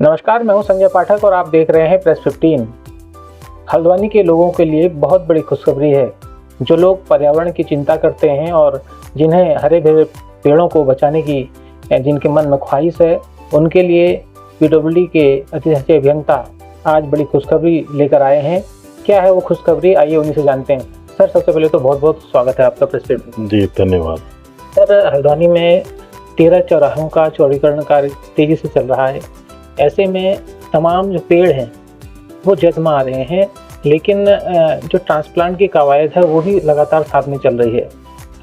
नमस्कार, मैं हूं संजय पाठक और आप देख रहे हैं प्रेस 15। हल्द्वानी के लोगों के लिए एक बहुत बड़ी खुशखबरी है। जो लोग पर्यावरण की चिंता करते हैं और जिन्हें हरे भरे पेड़ों को बचाने की जिनके मन में ख्वाहिश है, उनके लिए पीडब्ल्यूडी के अतिथि अभियंता आज बड़ी खुशखबरी लेकर आए हैं। क्या है वो खुशखबरी, आइए उन्हीं से जानते हैं। सर, सबसे पहले तो बहुत बहुत स्वागत है आपका प्रेस 15। जी धन्यवाद। सर, हल्द्वानी में 13 चौराहों का चौड़ीकरण कार्य तेजी से चल रहा है। ऐसे में तमाम जो पेड़ हैं वो जज्मा आ रहे हैं, लेकिन जो ट्रांसप्लांट की कवायद है वो भी लगातार साथ में चल रही है।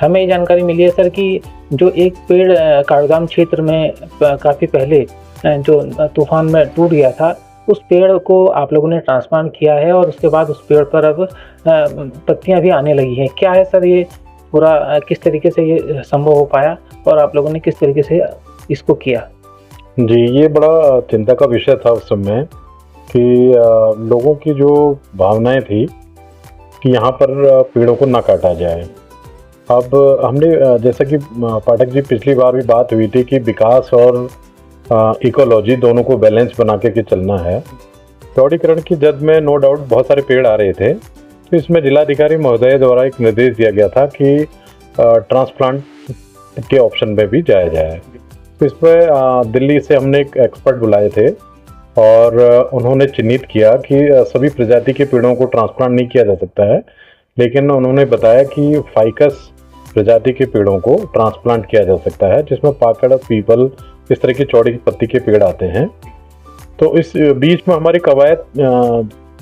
हमें ये जानकारी मिली है सर कि जो एक पेड़ काठगोदाम क्षेत्र में काफ़ी पहले जो तूफान में टूट गया था, उस पेड़ को आप लोगों ने ट्रांसप्लांट किया है और उसके बाद उस पेड़ पर अब पत्तियां भी आने लगी हैं। क्या है सर ये पूरा, किस तरीके से ये संभव हो पाया और आप लोगों ने किस तरीके से इसको किया? जी, ये बड़ा चिंता का विषय था उस समय कि लोगों की जो भावनाएं थी कि यहाँ पर पेड़ों को ना काटा जाए। अब हमने जैसा कि पाठक जी पिछली बार भी बात हुई थी कि विकास और इकोलॉजी दोनों को बैलेंस बना के चलना है। चौड़ीकरण की जद में नो डाउट बहुत सारे पेड़ आ रहे थे, तो इसमें जिलाधिकारी महोदय द्वारा एक निर्देश दिया गया था कि ट्रांसप्लांट के ऑप्शन में भी जाया जाए। तो इसमें दिल्ली से हमने एक एक्सपर्ट बुलाए थे और उन्होंने चिन्हित किया कि सभी प्रजाति के पेड़ों को ट्रांसप्लांट नहीं किया जा सकता है, लेकिन उन्होंने बताया कि फाइकस प्रजाति के पेड़ों को ट्रांसप्लांट किया जा सकता है, जिसमें पाकड़, पीपल, इस तरह की चौड़ी पत्ती के पेड़ आते हैं। तो इस बीच में हमारी कवायद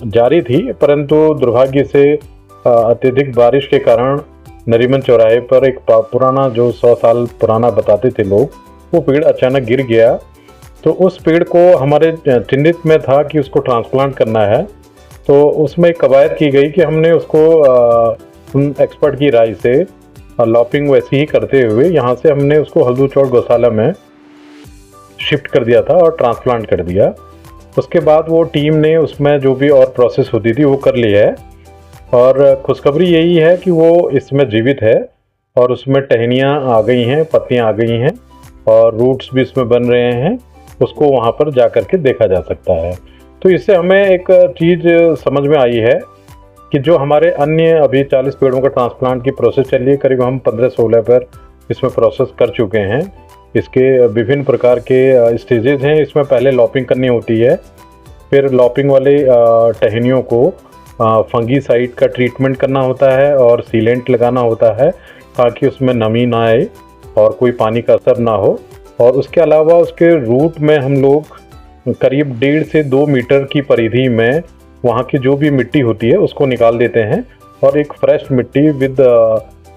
जारी थी, परंतु दुर्भाग्य से अत्यधिक बारिश के कारण नरीमन चौराहे पर एक पुराना, जो 100 साल पुराना बताते थे लोग, वो पेड़ अचानक गिर गया। तो उस पेड़ को हमारे चिन्हित में था कि उसको ट्रांसप्लांट करना है, तो उसमें एक कवायद की गई कि हमने उसको उन एक्सपर्ट की राय से लॉपिंग वैसी ही करते हुए यहाँ से हमने उसको हल्दू चौड़ गौशाला में शिफ्ट कर दिया था और ट्रांसप्लांट कर दिया। उसके बाद वो टीम ने उसमें जो भी और प्रोसेस होती थी वो कर ली है, और खुशखबरी यही है कि वो इसमें जीवित है और उसमें टहनियाँ आ गई हैं, पत्तियाँ आ गई हैं और रूट्स भी इसमें बन रहे हैं। उसको वहाँ पर जा कर के देखा जा सकता है। तो इससे हमें एक चीज़ समझ में आई है कि जो हमारे अन्य अभी 40 पेड़ों का ट्रांसप्लांट की प्रोसेस चल रही है, करीब हम 15-16 पर इसमें प्रोसेस कर चुके हैं। इसके विभिन्न प्रकार के स्टेजेस हैं। इसमें पहले लॉपिंग करनी होती है, फिर लॉपिंग वाले टहनियों को फंगीसाइड का ट्रीटमेंट करना होता है और सीलेंट लगाना होता है ताकि उसमें नमी ना आए और कोई पानी का असर ना हो। और उसके अलावा उसके रूट में हम लोग करीब 1.5 से 2 मीटर की परिधि में वहाँ की जो भी मिट्टी होती है उसको निकाल देते हैं और एक फ्रेश मिट्टी विद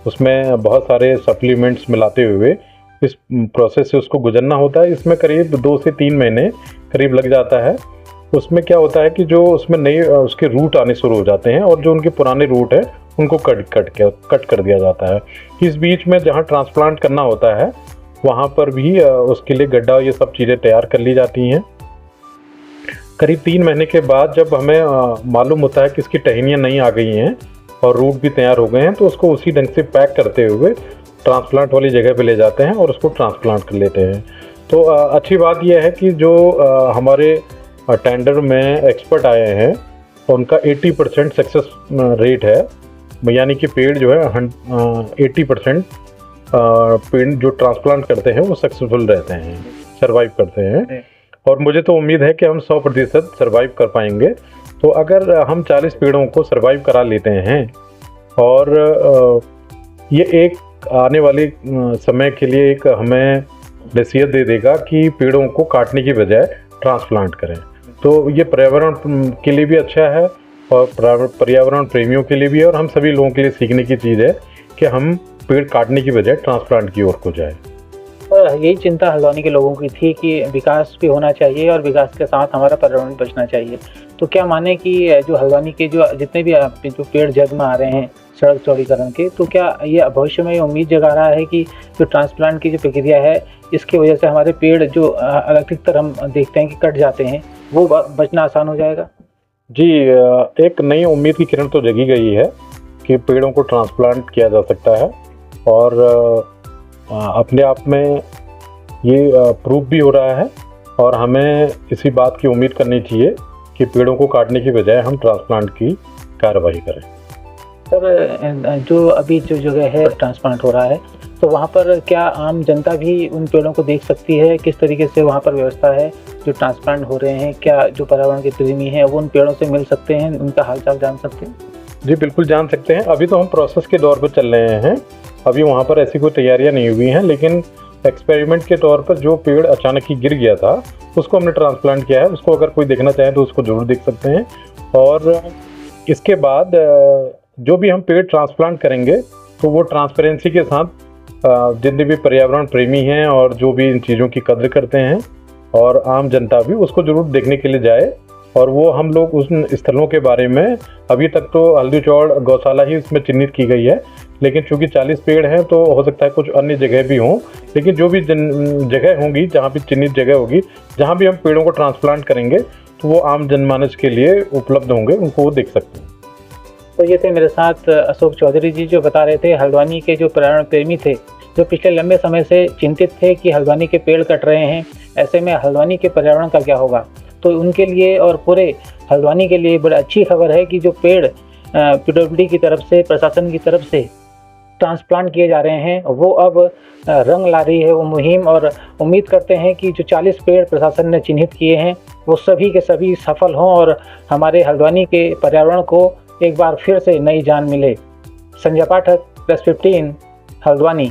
उसमें बहुत सारे सप्लीमेंट्स मिलाते हुए इस प्रोसेस से उसको गुजरना होता है। इसमें करीब 2 से 3 महीने करीब लग जाता है। उसमें क्या होता है कि जो उसमें नए उसके रूट आने शुरू हो जाते हैं और जो उनके पुराने रूट है उनको कट कर दिया जाता है। इस बीच में जहाँ ट्रांसप्लांट करना होता है वहाँ पर भी उसके लिए गड्ढा, ये सब चीज़ें तैयार कर ली जाती हैं। करीब 3 महीने के बाद जब हमें मालूम होता है कि इसकी टहनियाँ नहीं आ गई हैं और रूट भी तैयार हो गए हैं, तो उसको उसी ढंग से पैक करते हुए ट्रांसप्लांट वाली जगह पे ले जाते हैं और उसको ट्रांसप्लांट कर लेते हैं। तो अच्छी बात यह है कि जो हमारे टेंडर में एक्सपर्ट आए हैं उनका 80% सक्सेस रेट है, यानी कि पेड़ जो है 80% पेड़ जो ट्रांसप्लांट करते हैं वो सक्सेसफुल रहते हैं, सर्वाइव करते हैं। और मुझे तो उम्मीद है कि हम 100% सर्वाइव कर पाएंगे। तो अगर हम 40 पेड़ों को सर्वाइव करा लेते हैं और ये एक आने वाले समय के लिए एक हमें नसीहत दे देगा कि पेड़ों को काटने की बजाय ट्रांसप्लांट करें, तो ये पर्यावरण के लिए भी अच्छा है और पर्यावरण प्रेमियों के लिए भी है, और हम सभी लोगों के लिए सीखने की चीज़ है कि हम पेड़ काटने की बजाय ट्रांसप्लांट की ओर को जाए। यही चिंता हल्द्वानी के लोगों की थी कि विकास भी होना चाहिए और विकास के साथ हमारा पर्यावरण बचना चाहिए। तो क्या माने कि जो हल्द्वानी के जो जितने भी जो पेड़ जज्मा आ रहे हैं सड़क चौड़ीकरण के, तो क्या ये भविष्य में उम्मीद जगा रहा है कि जो ट्रांसप्लांट की जो प्रक्रिया है इसकी वजह से हमारे पेड़ जो अधिकतर हम देखते हैं कि कट जाते हैं, वो बचना आसान हो जाएगा? जी, एक नई उम्मीद की किरण तो जगी गई है कि पेड़ों को ट्रांसप्लांट किया जा सकता है और अपने आप में ये प्रूफ भी हो रहा है और हमें इसी बात की उम्मीद करनी चाहिए कि पेड़ों को काटने की बजाय हम ट्रांसप्लांट की कार्रवाई करें। सर, जो अभी जो जगह है ट्रांसप्लांट हो रहा है, तो वहाँ पर क्या आम जनता भी उन पेड़ों को देख सकती है? किस तरीके से वहाँ पर व्यवस्था है जो ट्रांसप्लांट हो रहे हैं? क्या जो पर्यावरण के प्रेमी हैं वो उन पेड़ों से मिल सकते हैं, उनका हालचाल जान सकते हैं? जी बिल्कुल जान सकते हैं। अभी तो हम प्रोसेस के दौर पर चल रहे हैं, अभी वहाँ पर ऐसी कोई तैयारियाँ नहीं हुई हैं, लेकिन एक्सपेरिमेंट के तौर पर जो पेड़ अचानक ही गिर गया था उसको हमने ट्रांसप्लांट किया है। उसको अगर कोई देखना चाहे तो उसको ज़रूर देख सकते हैं। और इसके बाद जो भी हम पेड़ ट्रांसप्लांट करेंगे तो वो ट्रांसपेरेंसी के साथ जितने भी पर्यावरण प्रेमी हैं और जो भी इन चीज़ों की कद्र करते हैं और आम जनता भी उसको ज़रूर देखने के लिए जाए। और वो हम लोग उन स्थलों के बारे में, अभी तक तो हल्दी चौड़ गौशाला ही इसमें चिन्हित की गई है, लेकिन चूंकि 40 पेड़ हैं तो हो सकता है कुछ अन्य जगह भी हों। लेकिन जो भी जगह होंगी, जहाँ भी चिन्हित जगह होगी, जहाँ भी हम पेड़ों को ट्रांसप्लांट करेंगे तो वो आम जनमानस के लिए उपलब्ध होंगे, उनको वो देख सकते हैं। तो ये थे मेरे साथ अशोक चौधरी जी, जो बता रहे थे हल्द्वानी के जो पर्यावरण प्रेमी थे, जो पिछले लंबे समय से चिंतित थे कि हल्द्वानी के पेड़ कट रहे हैं, ऐसे में हल्द्वानी के पर्यावरण का क्या होगा। तो उनके लिए और पूरे हल्द्वानी के लिए बड़ी अच्छी खबर है कि जो पेड़ पीडब्ल्यूडी की तरफ से, प्रशासन की तरफ से ट्रांसप्लांट किए जा रहे हैं, वो अब रंग ला रही है वो मुहिम। और उम्मीद करते हैं कि जो 40 पेड़ प्रशासन ने चिन्हित किए हैं वो सभी के सभी सफल हों और हमारे हल्द्वानी के पर्यावरण को एक बार फिर से नई जान मिले। संजय पाठक, प्रेस 15, हल्द्वानी।